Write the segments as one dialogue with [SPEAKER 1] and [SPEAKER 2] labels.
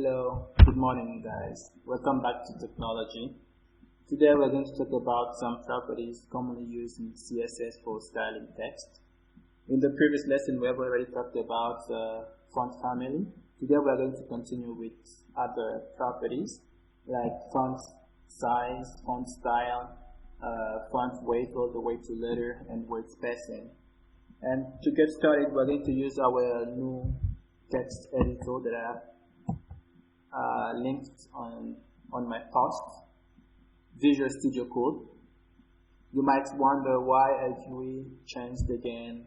[SPEAKER 1] Hello, good morning guys. Welcome back to technology. Today we're going to talk about some properties commonly used in CSS for styling text. In the previous lesson we have already talked about font family. Today we're going to continue with other properties like font size, font style, font weight all the way to letter, and word spacing. And to get started we're going to use our new text editor that I have linked on my post, Visual Studio Code. You might wonder why have we changed again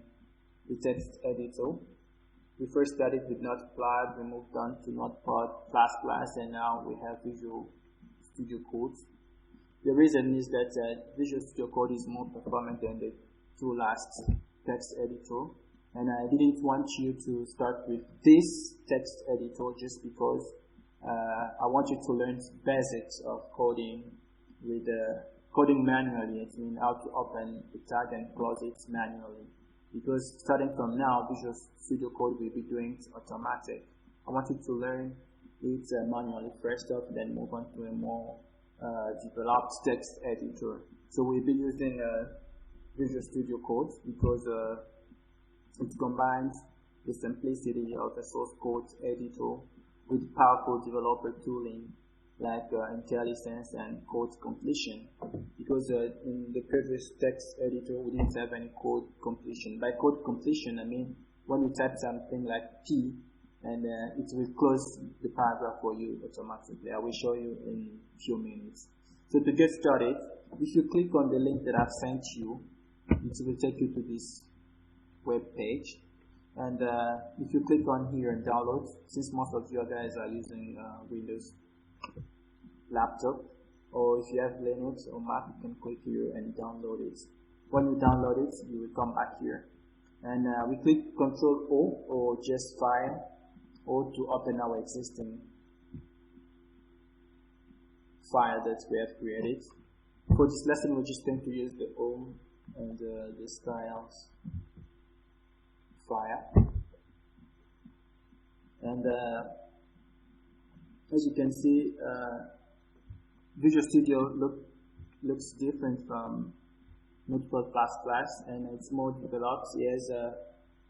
[SPEAKER 1] the text editor. We first started with Notepad, we moved on to Notepad++, and now we have Visual Studio Code. The reason is that Visual Studio Code is more performant than the two last text editor, and I didn't want you to start with this text editor just because I want you to learn basics of coding with coding manually. It means how to open the tag and close it manually. Because starting from now, Visual Studio Code will be doing it automatic. I want you to learn it manually first off, then move on to a more developed text editor. So we'll be using Visual Studio Code because it combines the simplicity of the source code editor with powerful developer tooling like IntelliSense and code completion, because in the previous text editor we didn't have any code completion. By code completion I mean when you type something like P and it will close the paragraph for you automatically. I will show you in a few minutes. So to get started, if you click on the link that I've sent you, it will take you to this web page. And if you click on here and download, since most of you guys are using Windows laptop, or if you have Linux or Mac, you can click here and download it. When you download it, you will come back here, and we click Ctrl O or just File O to open our existing file that we have created. For this lesson, we're just going to use the home and the styles file, and as you can see, Visual Studio looks different from Notepad++, and it's more developed. It has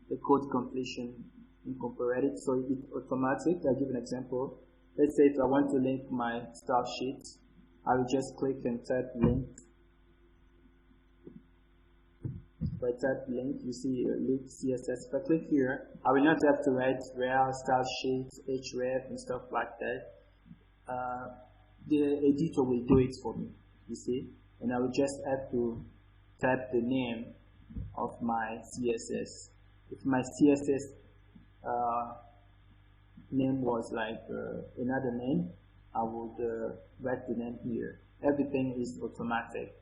[SPEAKER 1] the code completion incorporated, so it's automatic. I'll give an example. Let's say if I want to link my style sheet, I will just click and type link. If I type link, you see link CSS. If I click here, I will not have to write rel, style sheet, href, and stuff like that. The editor will do it for me, you see, and I will just have to type the name of my CSS. If my CSS name was like another name, I would write the name here. Everything is automatic.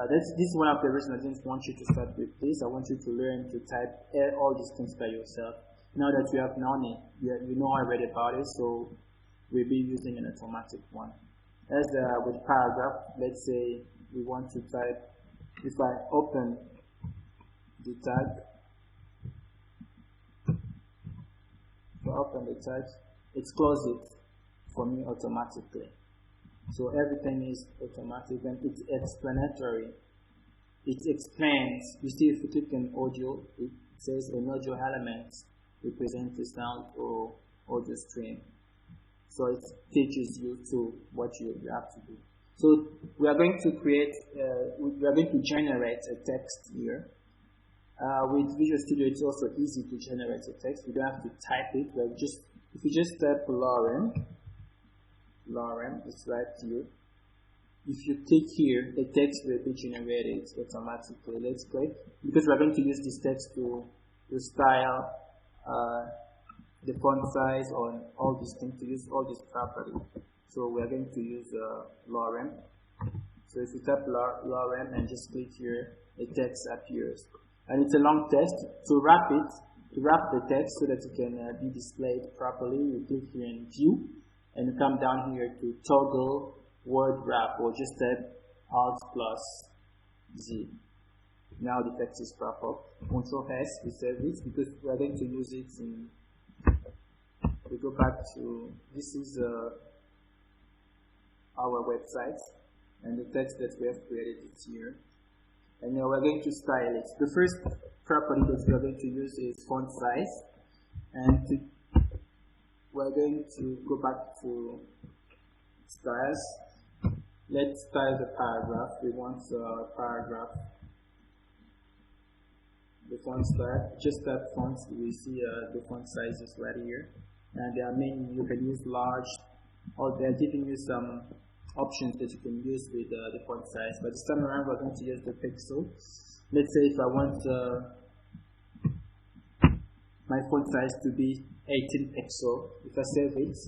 [SPEAKER 1] This is one of the reasons I didn't want you to start with this. I want you to learn to type all these things by yourself. Now that you have known it, you know already about it, so we'll be using an automatic one. As with paragraph, let's say we want to type, if I open the tag, it closes it for me automatically. So everything is automatic and it's explanatory. It explains. You see, if you click on audio, it says an audio element represents the sound or audio stream. So it teaches you to what you have to do. So we are going to create, we are going to generate a text here. With Visual Studio, it's also easy to generate a text. We don't have to type it. If you just type Lauren, it's right here. If you click here, the text will be generated automatically. Let's click, because we're going to use this text to style the font size on all these things, to use all these properties. So we're going to use Lauren. So if you type Lauren and just click here, the text appears. And it's a long text. To wrap the text so that it can be displayed properly, you click here in View, and you come down here to Toggle Word Wrap, or just type Alt+Z. Now the text is proper. Ctrl S to save it, because we are going to use it we go back to, this is our website, and the text that we have created is here. And now we're going to style it. The first property that we are going to use is font size, and we're going to go back to styles. Let's style the paragraph. We want a paragraph. The font style, just that font, we see the font sizes right here. And there are many, you can use large, or they're giving you some options that you can use with the font size. But this time around, we're going to use the pixel. Let's say if I want my font size to be 18 pixel, if I save it,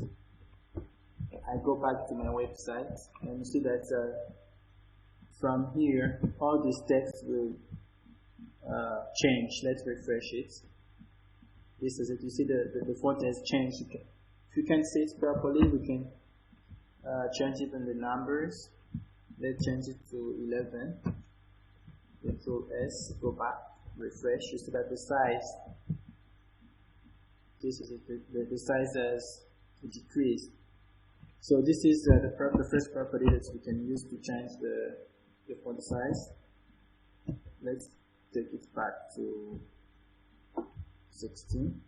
[SPEAKER 1] I go back to my website, and you see that from here, all this text will change. Let's refresh it. This is it. You see the font has changed. If you can see it properly, we can change even the numbers. Let's change it to 11. Control S, go back, refresh. You see that the size, this is it. The size has decreased. So this is the first property that we can use to change the font size. Let's take it back to 16,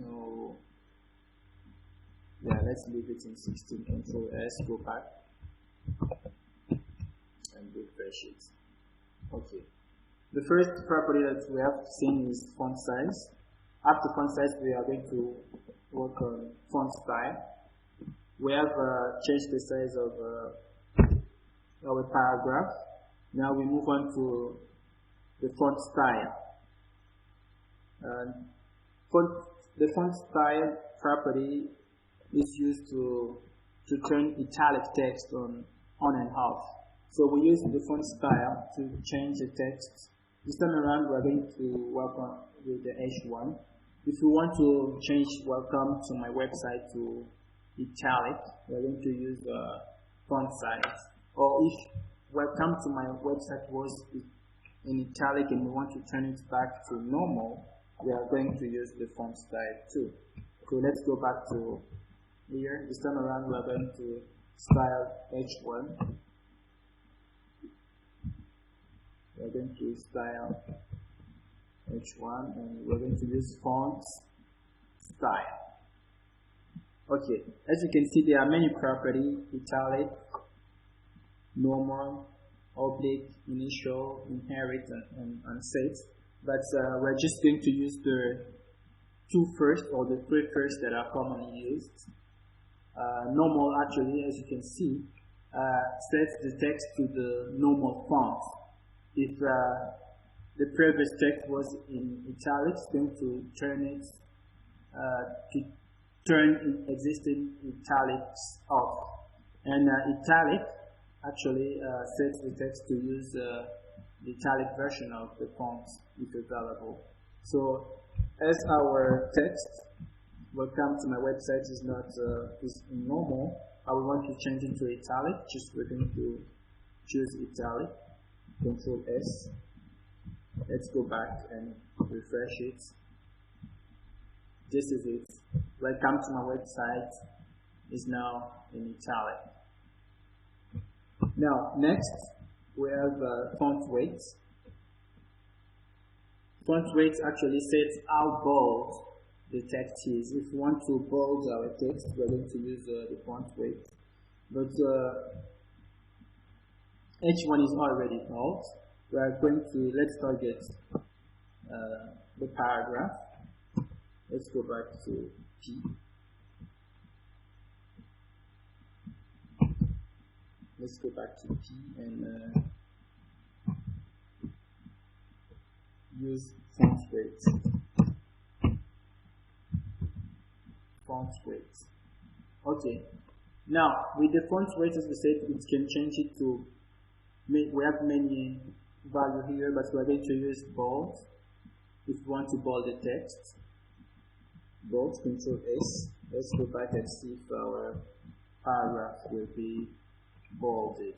[SPEAKER 1] or yeah, let's leave it in 16. Control S, go back and refresh it. Okay. The first property that we have seen is font size. After font size, we are going to work on font style. We have changed the size of our paragraph. Now we move on to the font style. The font style property is used to turn italic text on and off. So we use the font style to change the text. This time around, we're going to work on with the H1. If you want to change welcome to my website to italic, we're going to use font size. Or if welcome to my website was in italic and we want to turn it back to normal, we are going to use the font style too. So let's go back to here. This time around, we are going to style H1. We are going to style H1, and we're going to use font style. Okay, as you can see, there are many properties: italic, normal, oblique, initial, inherit, and set. But we're just going to use the two first, or the three first that are commonly used. Normal, actually, as you can see, sets the text to the normal font. If the previous text was in italics, going to turn it to turn existing italics off. And italic actually sets the text to use the italic version of the font if available. So as our text welcome to my website is not is normal, I will want to change it to italic. Just we're going to choose italic. Control S. Let's go back and refresh it. This is it. Welcome to my website is now in italic. Now, next we have font weight. Font weight actually sets how bold the text is. If we want to bold our text, we're going to use the font weight. But H1 is already bold. We are going to, let's target the paragraph. Let's go back to P. Let's go back to P and use font weight. Font weight. Okay. Now, with the font weight, as we said, it can change it to, we have many values here, but we're going to use bold. If we want to bold the text, bold, Control S. Let's go back and see if our paragraph will be bolded.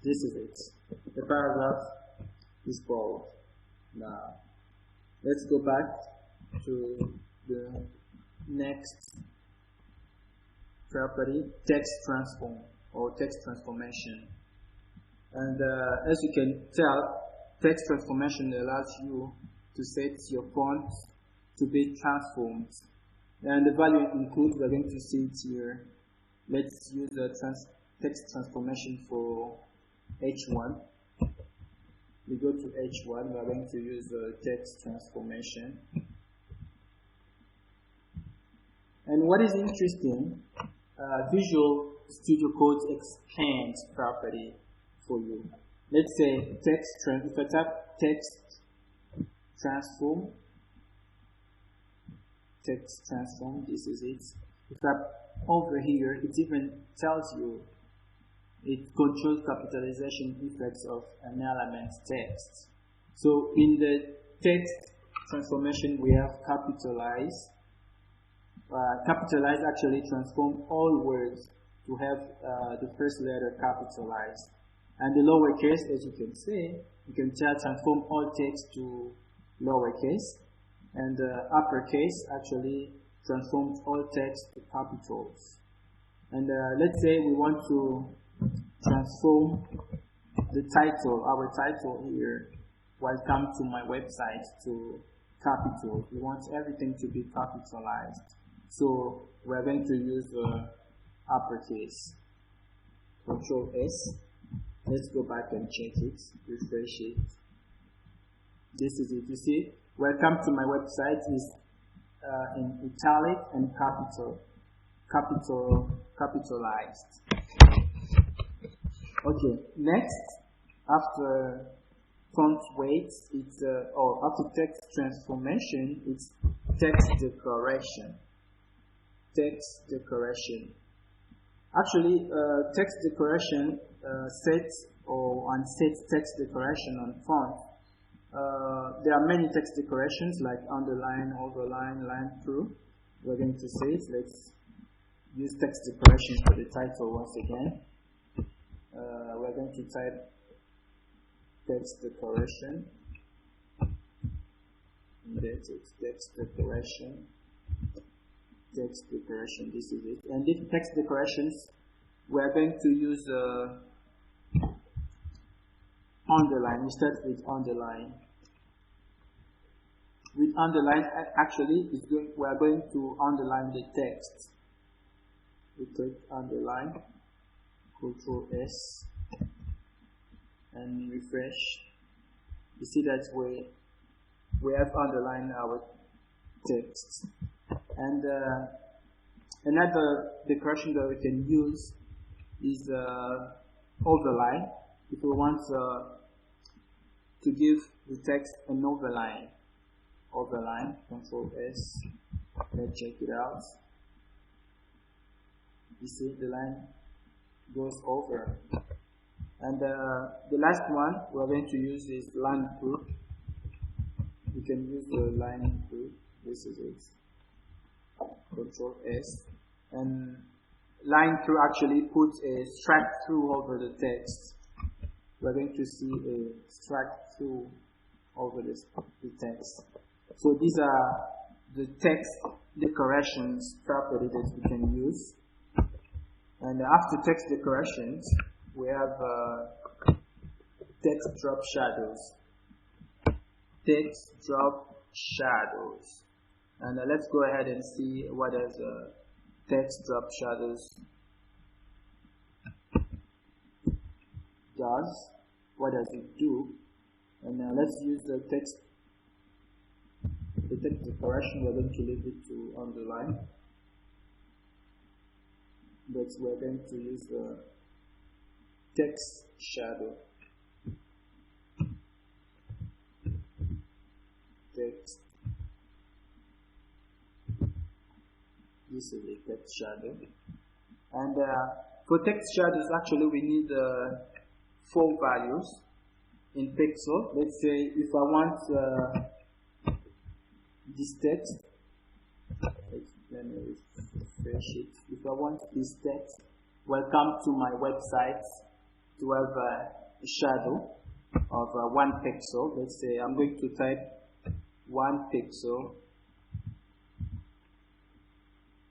[SPEAKER 1] This is it. The paragraph is bold now. Let's go back to the next property, text transform or text transformation. And as you can tell, text transformation allows you to set your font to be transformed. And the value it includes, we're going to see it here. Let's use a text transformation for H1. We go to H1, we're going to use a text transformation. And what is interesting, Visual Studio Code expands property for you. Let's say if I type text transform, this is it. If I over here, it even tells you, it controls capitalization effects of an element text. So in the text transformation, we have capitalize. Capitalize actually transform all words to have the first letter capitalized. And the lowercase, as you can see, you can tell transform all text to lowercase. And the uppercase actually transforms all text to capitals. And let's say we want to transform the title, our title here, welcome to my website, to capital. We want everything to be capitalized. So we're going to use uppercase. Control S. Let's go back and check it, refresh it. This is it. You see, welcome to my website is in italic and capitalized. Okay, next, after font weight, it's after text transformation, it's text decoration. Text decoration. Actually, text decoration sets or unsets text decoration on font. There are many text decorations like underline, overline, line through. We're going to see it. Let's use text decoration for the title once again. We're going to type text decoration. That's it. Text decoration. Text decoration. This is it. And these text decorations, we're going to use underline. We start with underline. With underline, actually, we are going to underline the text. We click underline, Control S, and refresh. You see that we have underlined our text. And another decoration that we can use is overline. If we want to give the text an overline, Control S, let's check it out. You see the line goes over. And the last one we're going to use is line through. You can use the line through. This is it. Control S. And line through actually puts a strike through over the text. We're going to see a strike through over the text. So these are the text decorations property that we can use. And after text decorations, we have text drop shadows. Text drop shadows. And let's go ahead and see what does text drop shadows does. What does it do? And let's use the text decoration. We're going to leave it to underline, but we're going to use the text shadow. Text. This is a text shadow. And for text shadows, actually, we need 4 values in pixel. Let's say if I want this text, let me refresh it. If I want this text, welcome to my website, to have a shadow of 1 pixel. Let's say I'm going to type 1 pixel,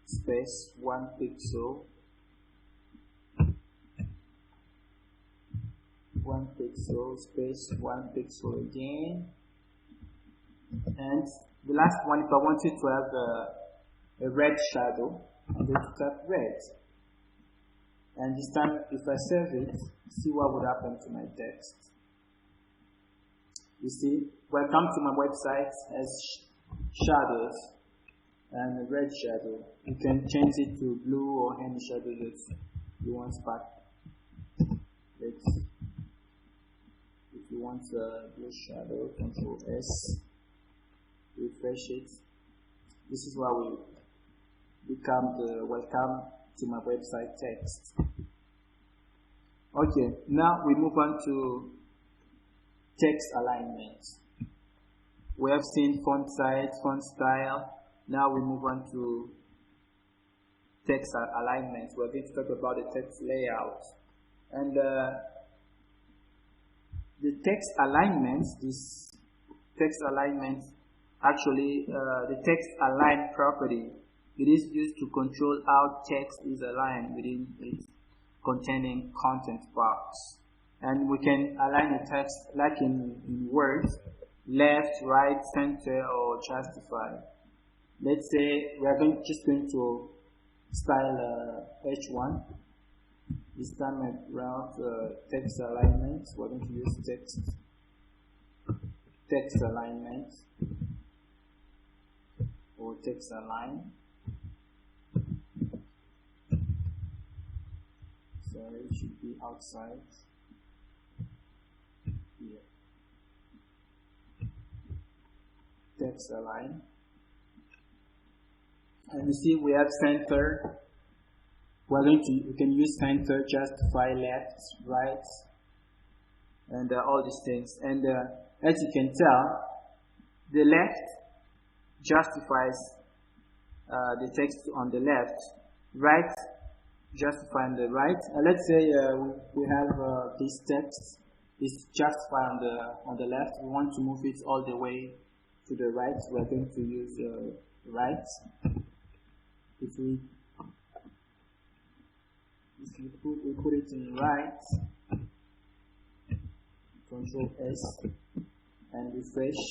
[SPEAKER 1] space 1 pixel, 1 pixel, space 1 pixel again. And the last one, if I wanted to have a red shadow, I'm going to tap red. And this time, if I save it, see what would happen to my text. You see, welcome to my website as shadows and a red shadow. You can change it to blue or any shadow that you want back. If you want a blue shadow, Control S, refresh it. This is what will become the welcome to my website text. Okay, now we move on to text alignment. We have seen font size, font style. Now we move on to text alignment. We're going to talk about the text layout. And the text alignment, this text alignment, actually the text align property, it is used to control how text is aligned within its containing content box. And we can align the text like in Word, left, right, center, or justify. Let's say we are just going to style H1. This time around text alignment, we're going to use text alignment or text align. Sorry, it should be outside here. Text align. And you see we have center. We can use center, justify, left, right, and all these things. And as you can tell, the left justifies the text on the left, right justify on the right. Let's say we have this text is justified on the left. We want to move it all the way to the right. We're going to use right. If we put it in right, Control S and refresh.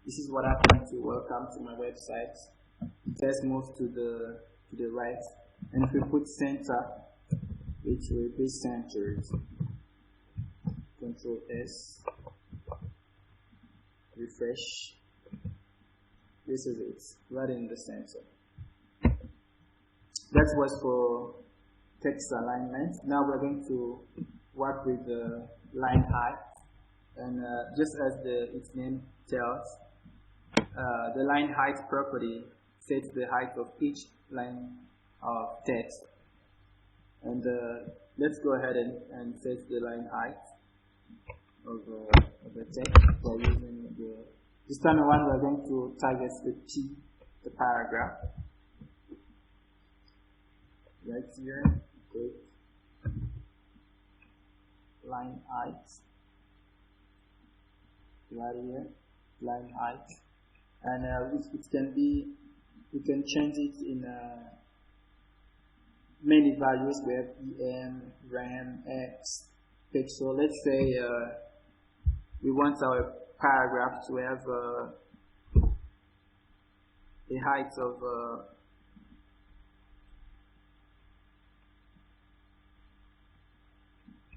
[SPEAKER 1] This is what happened to welcome to my website. It has moved to the right, and if we put center, it will be centered. Control S, refresh. This is it, right in the center. That was for text alignment. Now we're going to work with the line height, and just as its name tells, the line height property sets the height of each line of text. And let's go ahead and set the line height of the text by using this time around we're going to target the paragraph. Right here, click line height, right here, line height, and it can be, you can change it in many values. We have EM, RAM, X, pixel. Let's say we want our paragraph to have a height of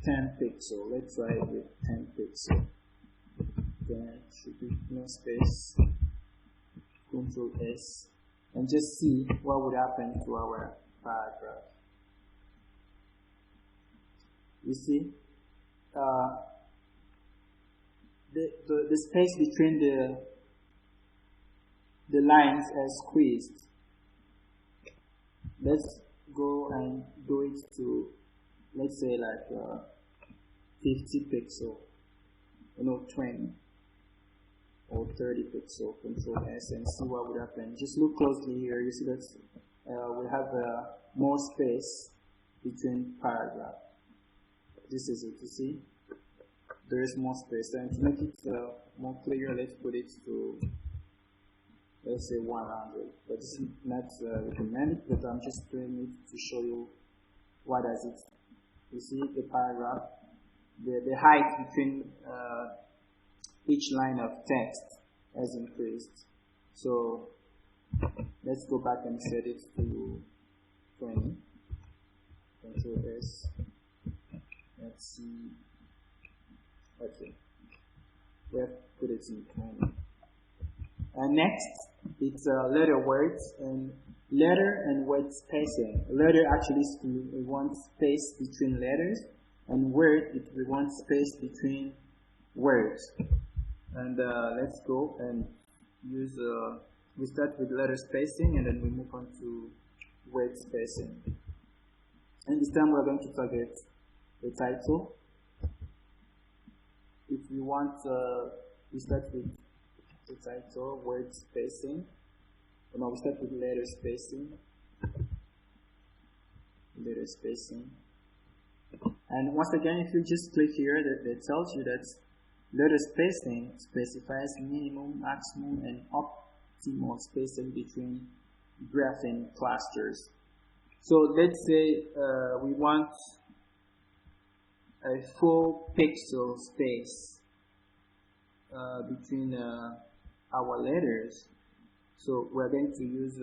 [SPEAKER 1] 10 pixel. Let's try it with 10 pixel. Then it should be no space. Control S, and just see what would happen to our paragraph. You see, the space between the lines has squeezed. Let's go and do it to, let's say, like 50 pixel, 20 or 30 pixel. Control S and see what would happen. Just look closely here. You see that we have more space between paragraph. This is it. You see, there is more space. And to make it more clear, let's put it to let's say 100. But this is not recommended, but I'm just doing it to show you what does it. You see the paragraph, the height between each line of text has increased. So let's go back and set it to 20. Control S. Let's see. Okay. We have put it in 20. And next, it's letter words and letter and word spacing. Letter actually we want space between letters, and word we want space between words. And let's go and use. We start with letter spacing, and then we move on to word spacing. And this time we're going to target the title. If we want, we start with the title, word spacing. Now we start with letter spacing. Letter spacing. And once again, if you just click here, that tells you that letter spacing specifies minimum, maximum, and optimal spacing between graphing clusters. So let's say we want a 4 pixel space between our letters. So we're going to use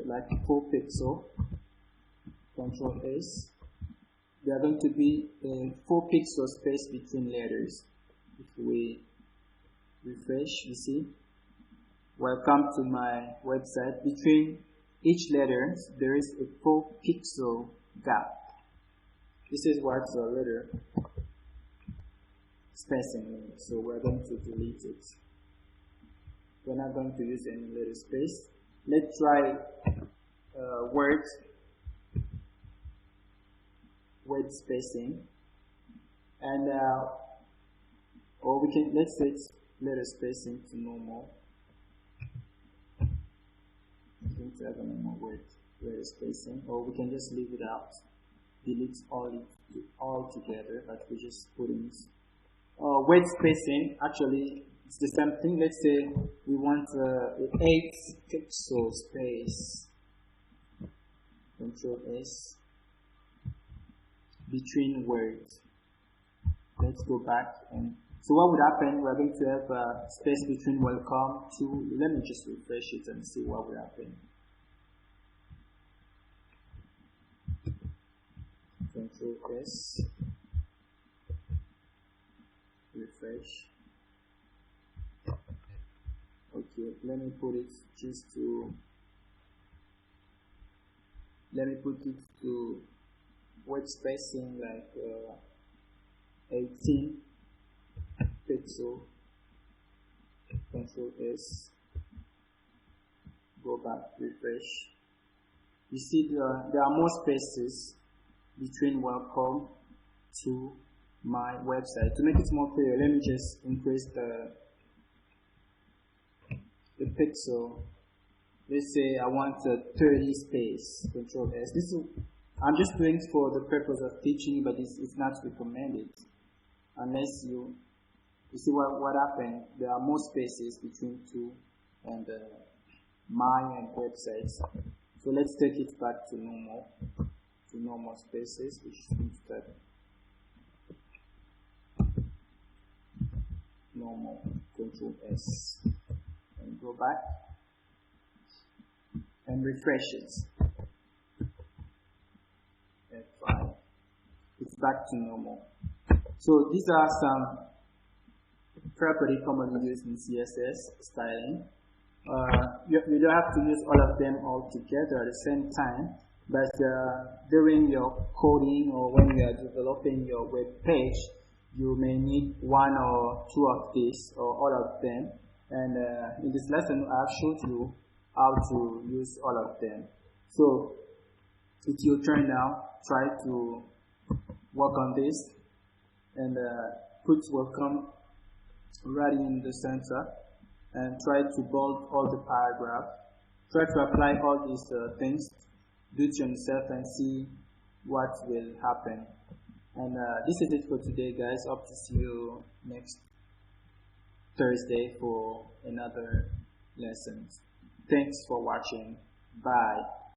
[SPEAKER 1] like 4 pixel, Control S. There are going to be a 4 pixel space between letters. If we refresh, you see, welcome to my website. Between each letter, there is a 4 pixel gap. This is what's a letter spacing means. So we're going to delete it. We're not going to use any letter space. Let's try word spacing, and or we can, let's set letter spacing to normal. I'm going to have a normal word letter spacing, or we can just leave it out, delete all together, but we just put in word spacing. Actually, it's the same thing. Let's say we want an 8 pixel space. Control S. Between words. Let's go back, and so what would happen? We're going to have a space between welcome to. Let me just refresh it and see what would happen. Control S. Refresh. Okay, let me put it just to. Let me put it to word spacing like 18 pixel. Control S. Go back, refresh. You see there are more spaces between welcome to my website. To make it more clear, let me just increase the pixel. Let's say I want a 30 space. Control S. This is, I'm just doing it for the purpose of teaching, but it's not recommended unless you see what happened. There are more spaces between two and my and websites. So let's take it back to normal spaces, which is instead normal. Control S and go back and refresh it. F5. It's back to normal. So these are some property commonly used in CSS styling. You don't have to use all of them all together at the same time, but during your coding or when you are developing your web page, you may need one or two of these or all of them. And in this lesson, I've showed you how to use all of them. So it's your turn now. Try to work on this and put welcome right in the center and try to bold all the paragraph. Try to apply all these things. Do it yourself and see what will happen. And this is it for today, guys. Hope to see you next Thursday for another lesson. Thanks for watching. Bye.